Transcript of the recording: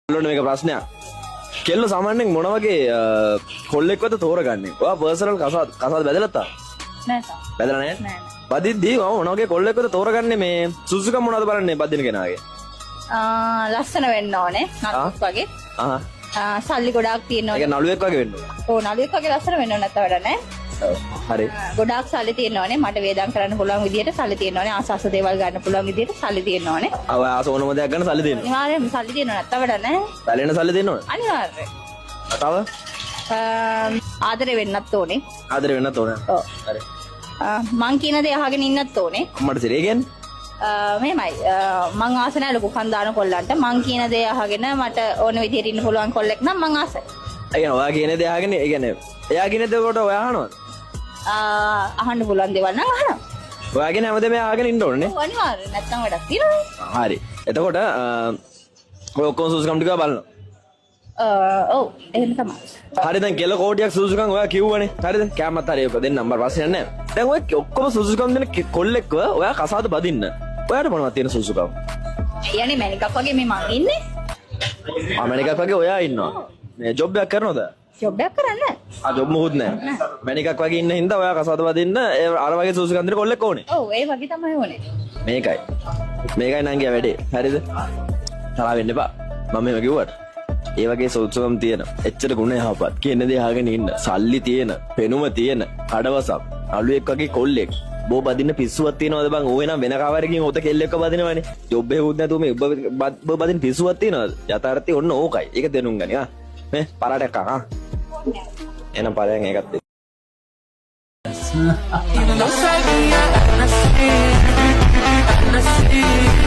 කොල්ලොන්ට මේක ප්‍රශ්නයක්. කෙල්ල සාමාන්‍යයෙන් මොන වගේ කොල්ලෙක්වද තෝරගන්නේ? ඔයා පර්සනල් කසාද බැදලා තා? නෑ සර්. බැදලා නැහැ? නෑ. බදිද්දී මොන වගේ කොල්ලෙක්වද තෝරගන්නේ මේ සුසුකම් මොනවද බලන්නේ බදින කෙනාගේ? ලස්සන වෙන්න ඕනේ. නළුවෙක් වගේ. සල්ලි ගොඩාක් තියෙන්න ඒක ඕනේ. නළුවෙක් වගේ වෙන්න ඕනේ. ඔව් නළුවෙක් වගේ ලස්සන වෙන්න ඕනේ නැත්නම් වැඩ නෑ. හරි. ගොඩාක් සල්ලි තියෙන්න ඕනේ. මට වේදම් කරන්න පුළුවන් විදියට සල්ලි තියෙන්න ඕනේ. ආසාස දේවල් ගන්න පුළුවන් විදියට සල්ලි තියෙන්න ඕනේ. ඔය ආසෝනම දෙයක් ගන්න සල්ලි දෙන්න. අනිවාර්යයෙන්ම සල්ලි තියෙන්න ඕනේ නැත්නම් වැඩ නෑ. සැලෙන සල්ලි දෙන්න ඕනේ. අනිවාර්යයෙන්. තව ආදරේ වෙන්නත් ඕනේ. ආදර වෙන්නත් ඕනේ. ඔව්. හරි. මං කියන දේ අහගෙන ඉන්නත් ඕනේ. අම්මට සිරේ කියන්නේ? මෙහෙමයි මං ආස නැහැ ලොකු කන්දාන කොල්ලන්ට මං කියන දේ අහගෙන මට ඕන විදිහට ඉන්න පුළුවන් කොල්ලෙක් නම් මං ආසයි. ඒ කියන්නේ ඔයා කියන දේ අහගෙන ඒ කියන්නේ එයා කියන දේ කොට ඔයා අහනවද? අහන්න පුළුවන් දේවල් නම් අහනවා. ඔයා කියන හැමදේම අහගෙන ඉන්න ඕනේ නේ? ඔව් අනිවාර්යයෙන් නැත්තම් වැඩක් තියෙනවා. හරි. එතකොට ඔය ඔක්කොම සුසුකම් ටික බලනවා. ඔව් එහෙම තමයි. හරි දැන් කෙල කෝටියක් සුසුකම් ඔයා කිව්වනේ. හරිද? කැමත් හරි ඔක දෙන්න නම්බර් ප්‍රශ්නයක් නැහැ. දැන් ඔය ඔක්කොම සුසුකම් දෙන කොල්ලෙක්ව ඔයා කසාද බදින්න. ඔයාට මොනවද තියෙන සුසුකම්? යන්නේ මැනිකක් වගේ මේ මං ඉන්නේ. අමරිකාවක් වගේ ඔයා ඉන්නවා. මේ ජොබ් එකක් කරනවද? ජොබ් එකක් කරන්නේ. ජොබ් මොකුත් නැහැ. මැනිකක් වගේ ඉන්න හින්දා ඔයා කසාද බදින්න අර වගේ සුසුකම් දෙන කොල්ලෙක් ඕනේ. ඔව් ඒ වගේ තමයි ඕනේ. මේකයි. මේකයි නංගියා වැඩේ. හරිද? තරහ වෙන්න එපා. මම මේව කිව්වට. ඒ වගේ සුසුකම් තියෙන, එච්චර ගුණ යහපත්, කියන දේ අහගෙන ඉන්න, සල්ලි තියෙන, පෙනුම තියෙන, කඩවසක්, අලුවෙක් වගේ කොල්ලෙක්. බෝ බදින්න පිස්සුවක් තියනවද බං? ඕවේ නම් වෙන කාවරකින් ඔත කෙල්ලෙක්ව බදිනවනේ. ජොබ් එකකුත් නැතුව මේ ඔබ බදින්න පිස්සුවක් තියනවද? යථාර්ථය ඔන්න ඕකයි. ඒක දෙනුම් ගනි ආ. මේ පරාටයක් ආ. එන පරයන් ඒකත් දෙන්න. You know,